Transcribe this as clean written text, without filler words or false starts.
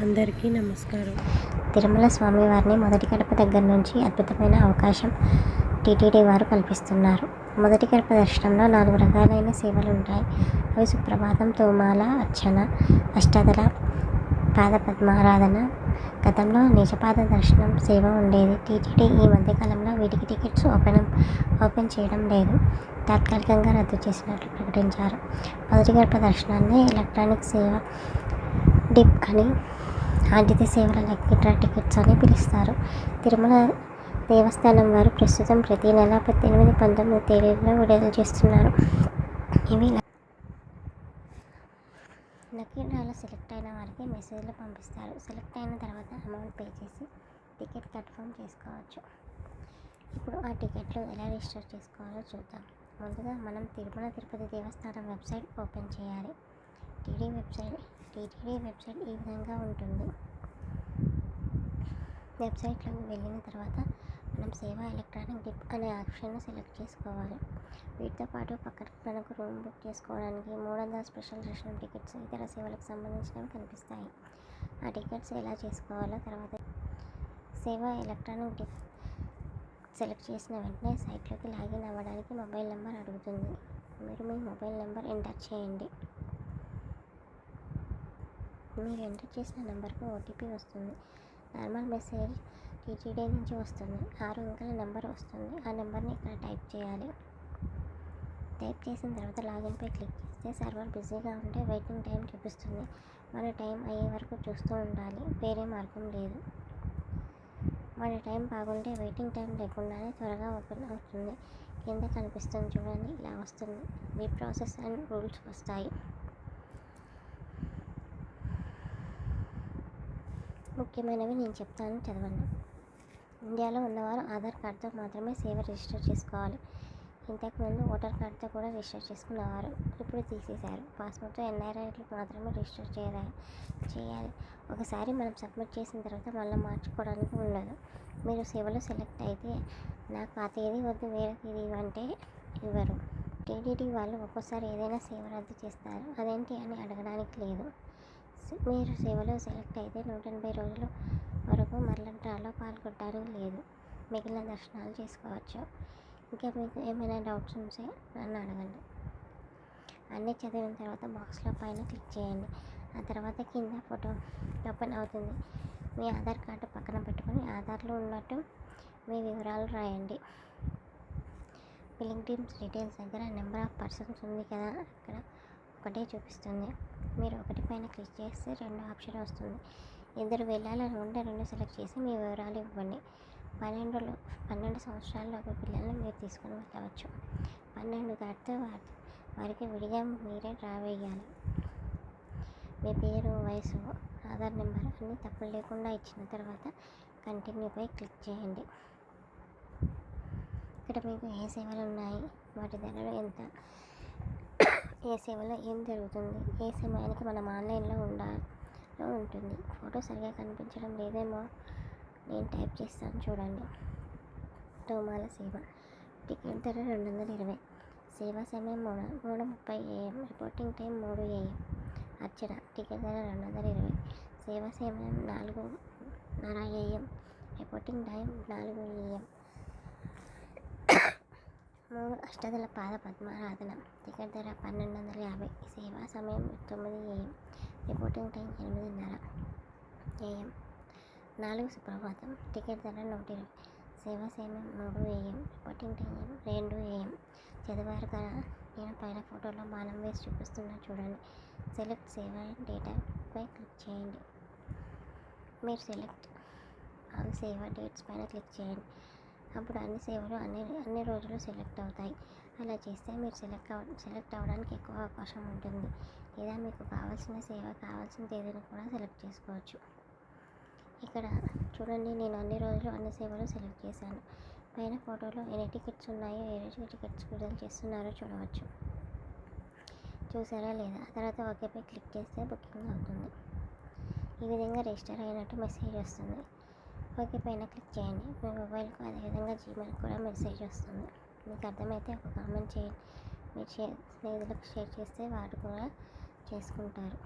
అందరికీ నమస్కారం. తిరుమల స్వామివారిని మొదటి గడప దగ్గర నుంచి అద్భుతమైన అవకాశం టీటీడీ వారు కల్పిస్తున్నారు. మొదటి గడప దర్శనంలో 4 రకాలైన సేవలు ఉంటాయి. అవి సుప్రభాతం, తోమాల, అర్చన, అష్టాదళ పాదపద్మారాధన. గతంలో నిజపాద దర్శనం సేవ ఉండేది. టీటీడీ ఈ మధ్యకాలంలో వీటికి టికెట్స్ ఓపెన్ చేయడం లేదు. తాత్కాలికంగా రద్దు చేసినట్లు ప్రకటించారు. మొదటి గడప దర్శనాన్ని ఎలక్ట్రానిక్ సేవ డిప్ అని, ఆతిథ్య సేవల లక్కీ టికెట్స్ అని పిలుస్తారు. తిరుమల దేవస్థానం వారు ప్రస్తుతం ప్రతి నెల 18, 19 తేదీల్లో విడుదల చేస్తున్నారు. ఇవి లక్కీ డ్రాలో సెలెక్ట్ అయిన వారికి మెసేజ్లు పంపిస్తారు. సెలెక్ట్ అయిన తర్వాత అమౌంట్ పే చేసి టికెట్ కన్ఫర్మ్ చేసుకోవచ్చు. ఇప్పుడు ఆ టికెట్లు ఎలా రిజిస్టర్ చేసుకోవాలో చూద్దాం. ముందుగా మనం తిరుమల తిరుపతి దేవస్థానం వెబ్సైట్ ఓపెన్ చేయాలి. టీటీడీ వెబ్సైట్ ఈ విధంగా ఉంటుంది. వెబ్సైట్లోకి వెళ్ళిన తర్వాత మనం సేవ ఎలక్ట్రానిక్ డిప్ అనే ఆప్షన్ను సెలెక్ట్ చేసుకోవాలి. వీటితో పాటు పక్కన మనకు రూమ్ బుక్ చేసుకోవడానికి 300 స్పెషల్ దర్శనం టికెట్స్, ఇతర సేవలకు సంబంధించినవి కనిపిస్తాయి. ఆ టికెట్స్ ఎలా చేసుకోవాలో తర్వాత సేవ ఎలక్ట్రానిక్ డిప్ సెలెక్ట్ చేసిన వెంటనే సైట్లోకి లాగిన్ అవ్వడానికి మొబైల్ నెంబర్ అడుగుతుంది. మీరు మీ మొబైల్ నెంబర్ ఎంటర్ చేయండి. మీరు ఎంటర్ చేసిన నెంబర్కు ఓటీపీ వస్తుంది. నార్మల్ మెసేజ్ టీటీడీ నుంచి వస్తుంది. 6 అంకెల నెంబర్ వస్తుంది. ఆ నెంబర్ని ఇక్కడ టైప్ చేయాలి. టైప్ చేసిన తర్వాత లాగిన్పై క్లిక్ చేస్తే సర్వర్ బిజీగా ఉంటే వెయిటింగ్ టైం చూపిస్తుంది. మన టైం అయ్యే వరకు చూస్తూ ఉండాలి. వేరే మార్గం లేదు. మన టైం బాగుంటే వెయిటింగ్ టైం లేకుండానే త్వరగా ఓపెన్ అవుతుంది. కింద కనిపిస్తుంది చూడండి, ఇలా వస్తుంది. మీ ప్రాసెస్ అండ్ రూల్స్ వస్తాయి. ముఖ్యమైనవి నేను చెప్తాను, చదవండి. ఇండియాలో ఉన్నవారు ఆధార్ కార్డుతో మాత్రమే సేవ రిజిస్టర్ చేసుకోవాలి. ఇంతకుముందు ఓటర్ కార్డుతో కూడా రిజిస్టర్ చేసుకున్నవారు ఇప్పుడు తీసేశారు. పాస్పోర్ట్తో ఎన్ఆర్ఐలు మాత్రమే రిజిస్టర్ చేయాలి. ఒకసారి మనం సబ్మిట్ చేసిన తర్వాత మళ్ళీ మార్చుకోవడానికి ఉండదు. మీరు సేవలో సెలెక్ట్ అయితే నాకు ఆ తేదీ వద్దు, వేరే తేదీ అంటే ఇవ్వరు. టీటీడీ వాళ్ళు ఒక్కోసారి ఏదైనా సేవ రద్దు చేస్తారు. అదేంటి అని అడగడానికి లేదు. మీరు సేవలో సెలెక్ట్ అయితే 180 రోజుల వరకు మరల డ్రాలో పాల్గొనడానికి లేదు. మిగిలిన దర్శనాలు చేసుకోవచ్చు. ఇంకా మీకు ఏమైనా డౌట్స్ ఉంటే నన్ను అడగండి. అన్నీ చదివిన తర్వాత బాక్స్లో పైన క్లిక్ చేయండి. ఆ తర్వాత కింద ఫోటో ఓపెన్ అవుతుంది. మీ ఆధార్ కార్డు పక్కన పెట్టుకొని ఆధార్లో ఉన్నట్టు మీ వివరాలు రాయండి. పిలిగ్రిమ్స్ డీటెయిల్స్ దగ్గర నెంబర్ ఆఫ్ పర్సన్స్ ఉంది కదా, అక్కడ ఒకటే చూపిస్తుంది. మీరు ఒకటి పైన క్లిక్ చేస్తే 2 ఆప్షన్ వస్తుంది. ఇద్దరు వెళ్ళాలని ఉంటే 2 సెలెక్ట్ చేసి మీ వివరాలు ఇవ్వండి. 12 సంవత్సరాలలోపు పిల్లల్ని మీరు తీసుకొని వెళ్ళవచ్చు. 12 దాటితే వారికి విడిగా మీరే డ్రా వేయాలి. మీ పేరు, వయసు, ఆధార్ నెంబర్ అన్నీ తప్పులు లేకుండా ఇచ్చిన తర్వాత కంటిన్యూపై క్లిక్ చేయండి. ఇక్కడ మీకు ఏ సేవలు ఉన్నాయి, వాటి ధరలు ఎంత, ఏ సేవలో ఏం జరుగుతుంది, ఏ సమయానికి మనం ఆన్లైన్లో ఉంటుంది. ఫోటో సరిగా కనిపించడం లేదేమో, నేను టైప్ చేస్తాను చూడండి. తోమాల సేవ టికెట్ ధర 220. సేవా సమయం 3:30 AM. Reporting time 3 AM. Archana ticket ధర 220. సేవా సమయం 4:30 AM. Reporting time 4 AM. 3 అష్టాదళ పాద పద్మారాధన టికెట్ ధర 1250. సేవా సమయం 9 AM. Reporting time 8:30 AM. 4 Suprabhatam ticket ధర 120. సేవా సమయం 3 AM. Reporting time 2 AM. చదివారు కదా, నేను పైన ఫోటోలో బాణం వేసి చూపిస్తున్నా చూడండి. సెలెక్ట్ సేవ డేటాపై క్లిక్ చేయండి. మీరు సెలెక్ట్ ఆల్ సేవ డేట్స్ పైన క్లిక్ చేయండి. అప్పుడు అన్ని సేవలు అన్ని రోజులు సెలెక్ట్ అవుతాయి. అలా చేస్తే మీరు సెలెక్ట్ అవ్వడానికి ఎక్కువ అవకాశం ఉంటుంది. లేదా మీకు కావాల్సిన సేవ కావాల్సిన తేదీని కూడా సెలెక్ట్ చేసుకోవచ్చు. ఇక్కడ చూడండి, నేను అన్ని రోజులు అన్ని సేవలు సెలెక్ట్ చేశాను. పైన ఫోటోలో ఎన్ని టికెట్స్ ఉన్నాయో, ఏ రోజు టికెట్స్ విడుదల చేస్తున్నారో చూడవచ్చు. చూసారా లేదా? ఆ తర్వాత ఓకేపై క్లిక్ చేస్తే బుకింగ్ అవుతుంది. ఈ విధంగా రిజిస్టర్ అయినట్టు మెసేజ్ వస్తుంది. ఓకే పైన క్లిక్ చేయండి. మీ మొబైల్కు అదేవిధంగా జీమెయిల్కి కూడా మెసేజ్ వస్తుంది. మీకు అర్థమైతే ఒక కామెంట్ చేయండి. మీరు స్నేహితులకు షేర్ చేస్తే వారు కూడా చేసుకుంటారు.